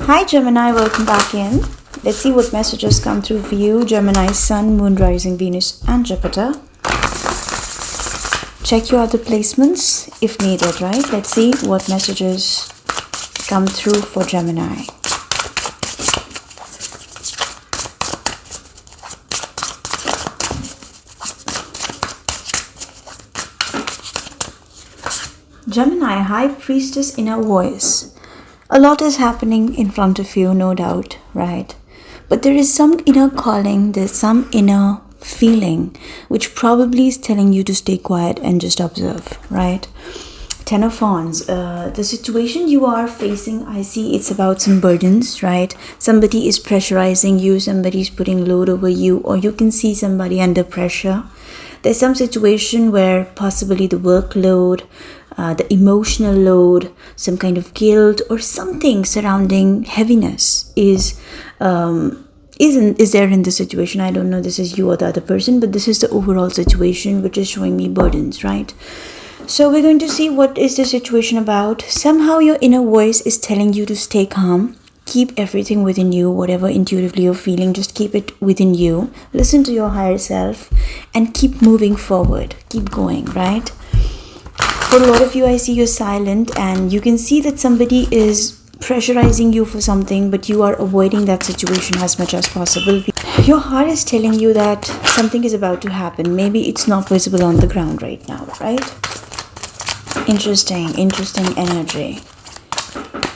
Hi Gemini, welcome back in. Let's see what messages come through for you. Gemini, Sun, Moon, Rising, Venus and Jupiter. Check your other placements if needed, right? Let's see what messages come through for Gemini. Gemini, High Priestess, Inner Voice. A lot is happening in front of you, no doubt, right? But there is some inner calling, there's some inner feeling which probably is telling you to stay quiet and just observe, right? Ten of Wands. The situation you are facing, I see it's about some burdens, right? Somebody is pressurizing you, somebody is putting load over you, or you can see somebody under pressure. There's some situation where possibly the workload, the emotional load, some kind of guilt or something surrounding heaviness is there in the situation. I don't know this is you or the other person, but this is the overall situation which is showing me burdens, right? So we're going to see what is the situation about. Somehow your inner voice is telling you to stay calm. Keep everything within you, whatever intuitively you're feeling, just keep it within you. Listen to your higher self and keep moving forward. Keep going, right? For a lot of you, I see you're silent and you can see that somebody is pressurizing you for something, but you are avoiding that situation as much as possible. Your heart is telling you that something is about to happen. Maybe it's not visible on the ground right now, right? Interesting energy.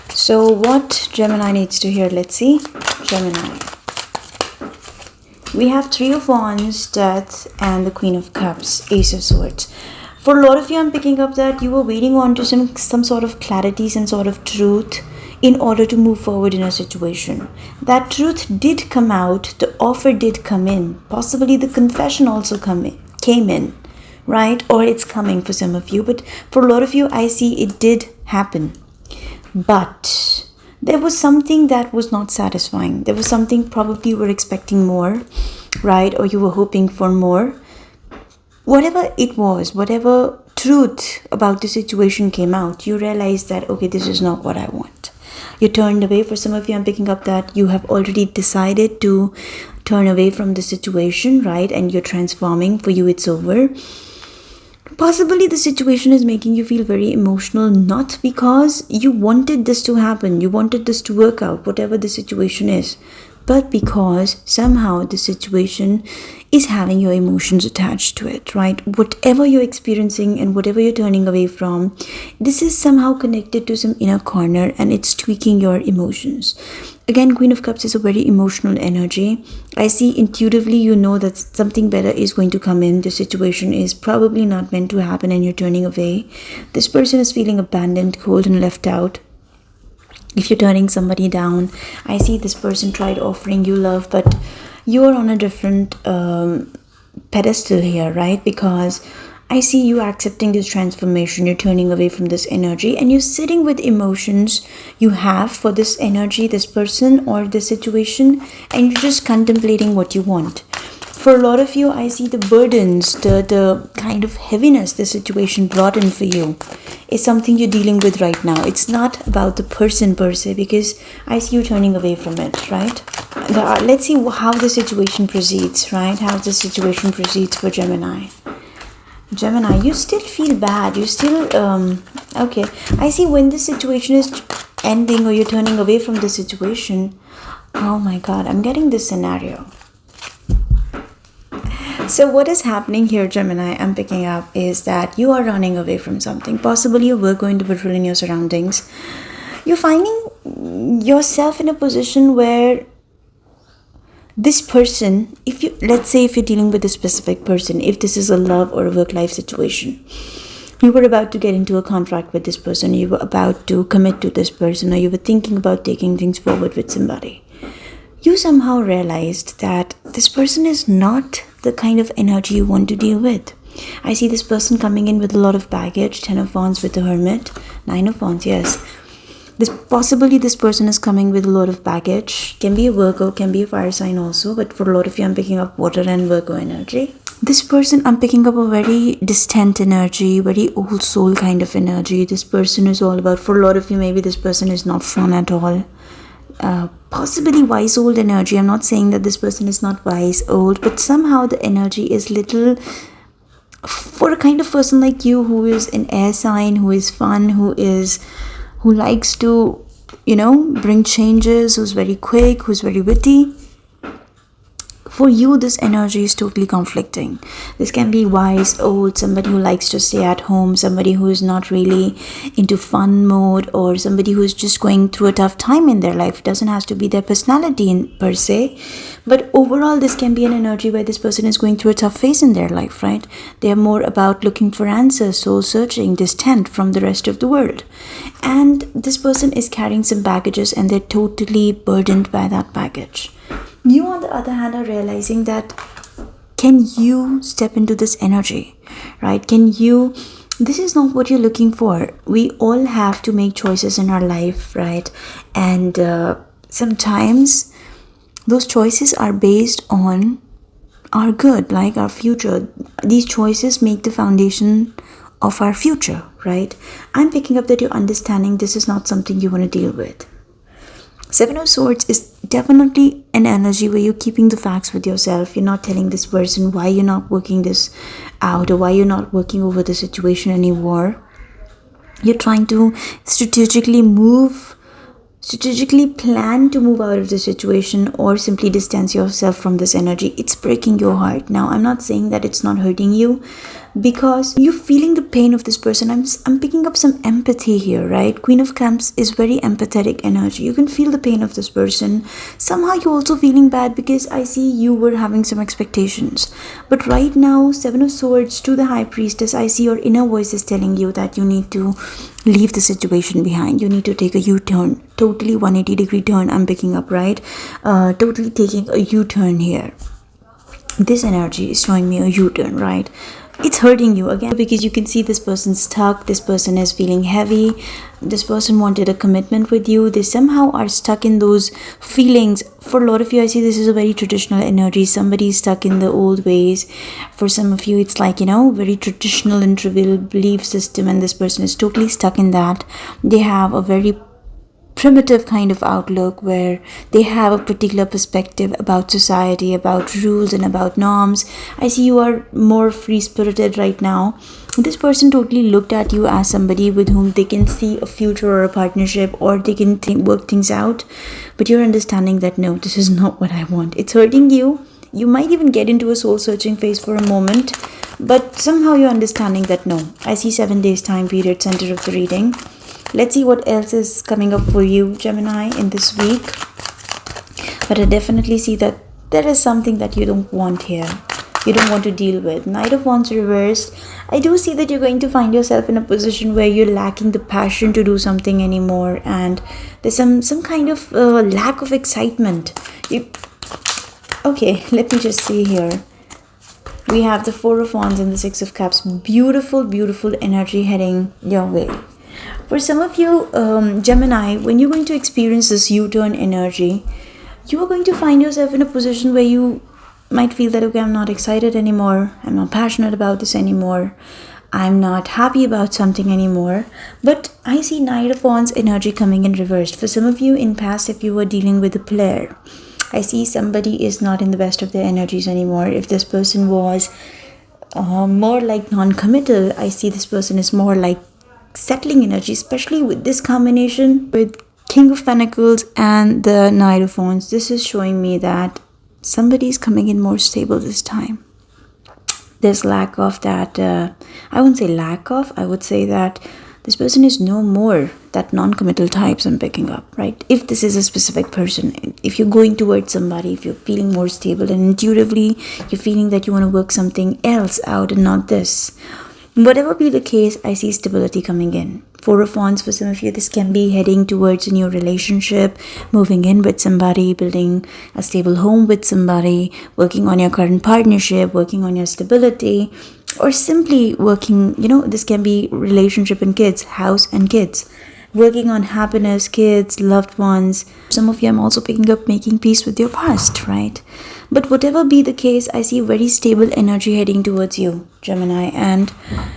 So what Gemini needs to hear? Let's see. Gemini. We have Three of Wands, Death, and the Queen of Cups, Ace of Swords. For a lot of you, I'm picking up that you were waiting on to some sort of clarity, some sort of truth in order to move forward in a situation. That truth did come out, the offer did come in. Possibly the confession also came in, right? Or it's coming for some of you. But for a lot of you, I see it did happen. But there was something that was not satisfying. There was something probably you were expecting more, right? Or you were hoping for more. Whatever it was, whatever truth about the situation came out, you realized that, okay, this is not what I want. You turned away. For some of you, I'm picking up that you have already decided to turn away from the situation, right? And you're transforming. For you, it's over. Possibly the situation is making you feel very emotional, not because you wanted this to happen, you wanted this to work out, whatever the situation is, but because somehow the situation is having your emotions attached to it, right? Whatever you're experiencing and whatever you're turning away from, this is somehow connected to some inner corner and it's tweaking your emotions. Again, Queen of Cups is a very emotional energy. I see intuitively you know that something better is going to come in. The situation is probably not meant to happen and you're turning away. This person is feeling abandoned, cold and left out. If you're turning somebody down, I see this person tried offering you love, but you're on a different pedestal here, right? Because I see you accepting this transformation, you're turning away from this energy and you're sitting with emotions you have for this energy, this person or this situation, and you're just contemplating what you want. For a lot of you, I see the burdens, the kind of heaviness the situation brought in for you is something you're dealing with right now. It's not about the person per se, because I see you turning away from it, right? Let's see how the situation proceeds, right? How the situation proceeds for Gemini. Gemini, you still feel bad. You still, okay. I see when the situation is ending or you're turning away from the situation. Oh my God, I'm getting this scenario. So what is happening here, Gemini, I'm picking up is that you are running away from something. Possibly you were going to patrol in your surroundings. You're finding yourself in a position where this person, let's say if you're dealing with a specific person, if this is a love or a work-life situation, you were about to get into a contract with this person, you were about to commit to this person, or you were thinking about taking things forward with somebody. You somehow realized that this person is not the kind of energy you want to deal with. I see this person coming in with a lot of baggage, 10 of Wands with the Hermit, 9 of Wands, yes. Possibly this person is coming with a lot of baggage. Can be a Virgo, can be a fire sign also, but for a lot of you, I'm picking up water and Virgo energy. This person, I'm picking up a very distant energy, very old soul kind of energy. This person is all about, for a lot of you, maybe this person is not fun at all. possibly wise old energy. I'm not saying that this person is not wise old, but somehow the energy is little for a kind of person like you, who is an air sign, who is fun, who likes to bring changes, who's very quick, who's very witty. For you, this energy is totally conflicting. This can be wise old, somebody who likes to stay at home, somebody who is not really into fun mode, or somebody who is just going through a tough time in their life. It doesn't have to be their personality per se, but overall this can be an energy where this person is going through a tough phase in their life, right? They are more about looking for answers, soul searching, distant from the rest of the world. And this person is carrying some baggages and they're totally burdened by that baggage. You, on the other hand, are realizing that can you step into this energy, right? This is not what you're looking for. We all have to make choices in our life, right? And sometimes those choices are based on our good, like our future. These choices make the foundation of our future, right? I'm picking up that you're understanding this is not something you want to deal with. Seven of Swords is definitely an energy where you're keeping the facts with yourself. You're not telling this person why you're not working this out or why you're not working over the situation anymore. You're trying to strategically plan to move out of the situation, or simply distance yourself from this energy. It's breaking your heart. Now, I'm not saying that it's not hurting you, because you're feeling the pain of this person. I'm picking up some empathy here, right? Queen of Cups is very empathetic energy. You can feel the pain of this person. Somehow you're also feeling bad because I see you were having some expectations. But right now, Seven of Swords to the High Priestess, I see your inner voice is telling you that you need to leave the situation behind. You need to take a U-turn. Totally 180-degree turn I'm picking up, right? Totally taking a U-turn here. This energy is showing me a U-turn, right? It's hurting you again because you can see this person stuck. This person is feeling heavy. This person wanted a commitment with you. They somehow are stuck in those feelings. For a lot of you, I see this is a very traditional energy. Somebody is stuck in the old ways. For some of you, it's like, very traditional and trivial belief system, and this person is totally stuck in that. They have a very primitive kind of outlook where they have a particular perspective about society, about rules, and about norms. I see you are more free-spirited right now. This person totally looked at you as somebody with whom they can see a future or a partnership, or they can work things out. But you're understanding that no, this is not what I want. It's hurting you. You might even get into a soul-searching phase for a moment, but somehow you're understanding that no. I see 7 days time period, center of the reading. Let's see what else is coming up for you, Gemini, in this week. But I definitely see that there is something that you don't want here. You don't want to deal with. Knight of Wands reversed. I do see that you're going to find yourself in a position where you're lacking the passion to do something anymore. And there's some kind of lack of excitement. Okay, let me just see here. We have the Four of Wands and the Six of Cups. Beautiful, beautiful energy heading your way. For some of you, Gemini, when you're going to experience this U-turn energy, you are going to find yourself in a position where you might feel that, okay, I'm not excited anymore. I'm not passionate about this anymore. I'm not happy about something anymore. But I see Knight of Wands energy coming in reversed. For some of you in past, if you were dealing with a player, I see somebody is not in the best of their energies anymore. If this person was more like non-committal, I see this person is more like settling energy, especially with this combination with King of Pentacles and the Knight of Wands. This is showing me that somebody is coming in more stable this time. There's lack of that, I wouldn't say lack of, I would say that this person is no more that non-committal types I'm picking up, right? If this is a specific person, if you're going towards somebody, if you're feeling more stable and intuitively you're feeling that you want to work something else out and not this, whatever be the case, I see stability coming in. Four of Wands, for some of you, this can be heading towards a new relationship, moving in with somebody, building a stable home with somebody, working on your current partnership, working on your stability, or simply working, this can be relationship and kids, house and kids, working on happiness, kids, loved ones. Some of you, I'm also picking up making peace with your past, right? But whatever be the case, I see very stable energy heading towards you, Gemini. And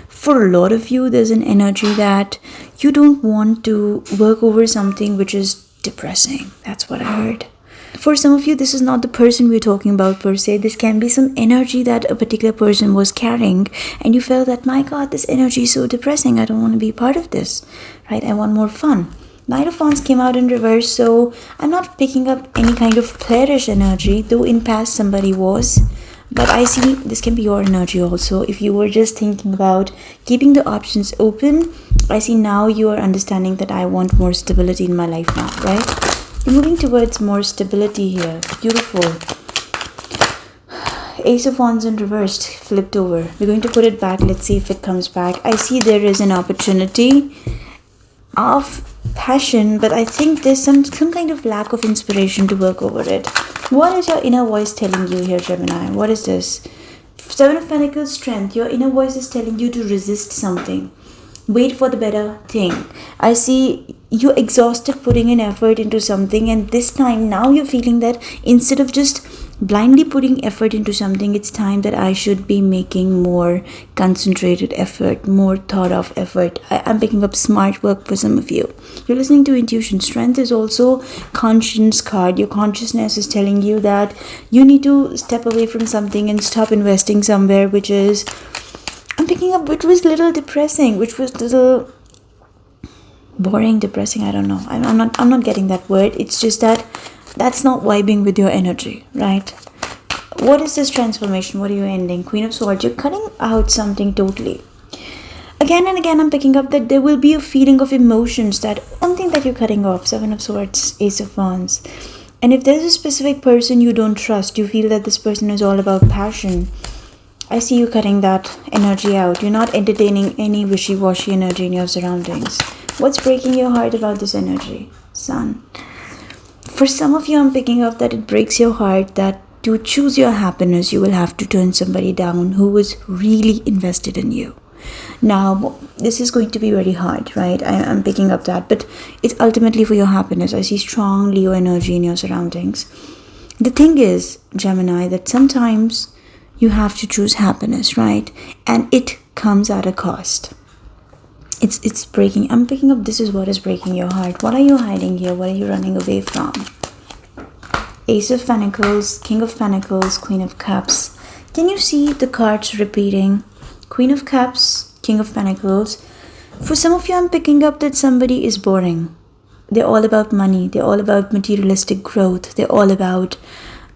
for a lot of you, there's an energy that you don't want to work over something which is depressing. That's what I heard. For some of you, this is not the person we're talking about per se. This can be some energy that a particular person was carrying, and you felt that, my God, this energy is so depressing. I don't want to be part of this, right? I want more fun. Knight of Wands came out in reverse, so I'm not picking up any kind of playerish energy, though in past somebody was. But I see this can be your energy also. If you were just thinking about keeping the options open, I see now you are understanding that I want more stability in my life now, right? You're moving towards more stability here. Beautiful. Ace of Wands in reversed, flipped over. We're going to put it back. Let's see if it comes back. I see there is an opportunity of passion, but I think there's some kind of lack of inspiration to work over it. What is your inner voice telling you here, Gemini? What is this? Seven of Pentacles, strength. Your inner voice is telling you to resist something. Wait for the better thing. I see you exhausted putting in effort into something, and this time now you're feeling that instead of just blindly putting effort into something, it's time that I should be making more concentrated effort, more thought of effort. I'm picking up smart work for some of you. You're listening to intuition. Strength is also conscience card. Your consciousness is telling you that you need to step away from something and stop investing somewhere, which is, I'm picking up, which was little depressing, which was little boring, depressing. I don't know. I'm not getting that word. It's just that that's not vibing with your energy, right? What is this transformation? What are you ending? Queen of Swords. You're cutting out something totally. Again and again, I'm picking up that there will be a feeling of emotions, that something that you're cutting off. Seven of Swords, Ace of Wands. And if there's a specific person you don't trust, you feel that this person is all about passion, I see you cutting that energy out. You're not entertaining any wishy-washy energy in your surroundings. What's breaking your heart about this energy? Sun. For some of you, I'm picking up that it breaks your heart that to choose your happiness, you will have to turn somebody down who was really invested in you. Now, this is going to be very hard, right? I'm picking up that, but it's ultimately for your happiness. I see strong Leo energy in your surroundings. The thing is, Gemini, that sometimes you have to choose happiness, right? And it comes at a cost. It's breaking. I'm picking up this is what is breaking your heart. What are you hiding here? What are you running away from? Ace of Pentacles, King of Pentacles, Queen of Cups. Can you see the cards repeating? Queen of Cups, King of Pentacles. For some of you, I'm picking up that somebody is boring. They're all about money. They're all about materialistic growth. They're all about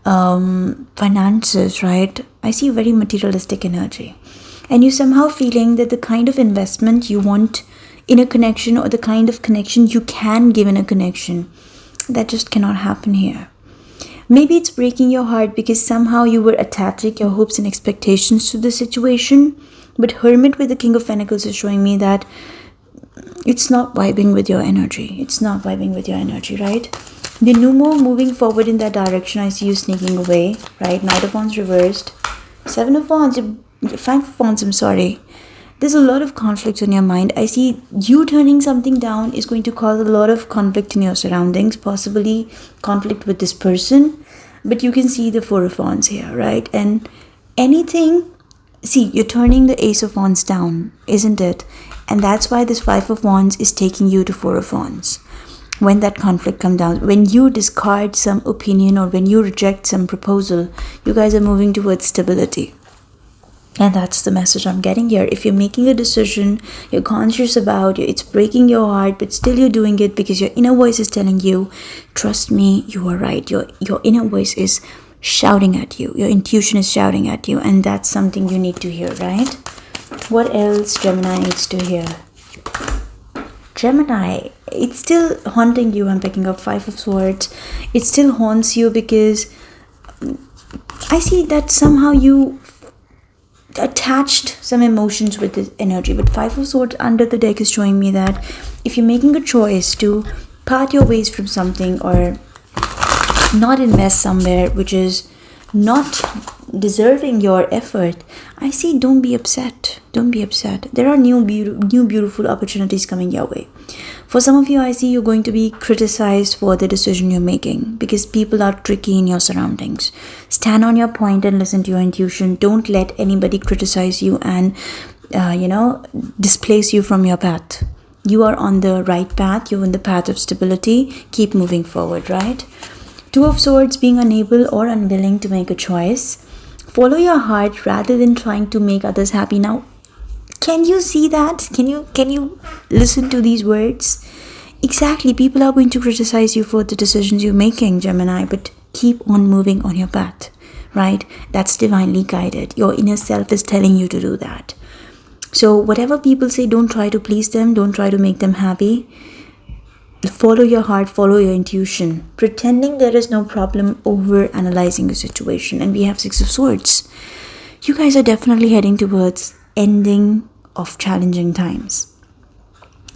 finances, right? I see very materialistic energy. And you're somehow feeling that the kind of investment you want in a connection, or the kind of connection you can give in a connection, that just cannot happen here. Maybe it's breaking your heart because somehow you were attaching your hopes and expectations to the situation. But Hermit with the King of Pentacles is showing me that it's not vibing with your energy. It's not vibing with your energy, right? You're no more moving forward in that direction. I see you sneaking away, right? Knight of Wands reversed. Seven of Wands, Five of Wands, I'm sorry. There's a lot of conflicts in your mind. I see you turning something down is going to cause a lot of conflict in your surroundings, possibly conflict with this person. But you can see the Four of Wands here, right? And anything, see, you're turning the Ace of Wands down, isn't it? And that's why this Five of Wands is taking you to Four of Wands. When that conflict comes down, when you discard some opinion or when you reject some proposal, you guys are moving towards stability. And that's the message I'm getting here. If you're making a decision, you're conscious about it, it's breaking your heart, but still you're doing it because your inner voice is telling you, trust me, you are right. Your inner voice is shouting at you. Your intuition is shouting at you. And that's something you need to hear, right? What else Gemini needs to hear? Gemini, it's still haunting you. I'm picking up Five of Swords. It still haunts you because I see that somehow you attached some emotions with this energy. But Five of Swords under the deck is showing me that if you're making a choice to part your ways from something or not invest somewhere which is not deserving your effort, I see don't be upset. Don't be upset. There are new beautiful opportunities coming your way. For some of you, I see you're going to be criticized for the decision you're making because people are tricky in your surroundings. Stand on your point and listen to your intuition. Don't let anybody criticize you and, displace you from your path. You are on the right path. You're on the path of stability. Keep moving forward, right? Two of Swords, being unable or unwilling to make a choice. Follow your heart rather than trying to make others happy. Now, can you see that? Can you listen to these words? Exactly, people are going to criticize you for the decisions you're making, Gemini, but keep on moving on your path, right? That's divinely guided. Your inner self is telling you to do that. So whatever people say, don't try to please them. Don't try to make them happy. Follow your heart, follow your intuition. Pretending there is no problem, over analyzing the situation. And we have Six of Swords. You guys are definitely heading towards ending of challenging times.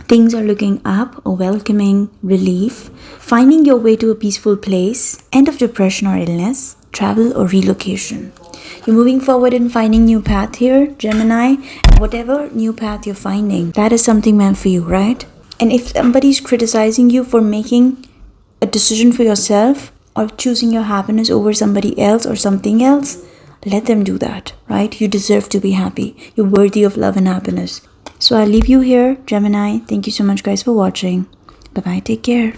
Things are looking up, a welcoming relief, finding your way to a peaceful place, end of depression or illness, travel or relocation. You're moving forward and finding new path here, Gemini. Whatever new path you're finding, that is something meant for you, right? And if somebody's criticizing you for making a decision for yourself or choosing your happiness over somebody else or something else, let them do that, right? You deserve to be happy. You're worthy of love and happiness. So I'll leave you here, Gemini. Thank you so much, guys, for watching. Bye-bye. Take care.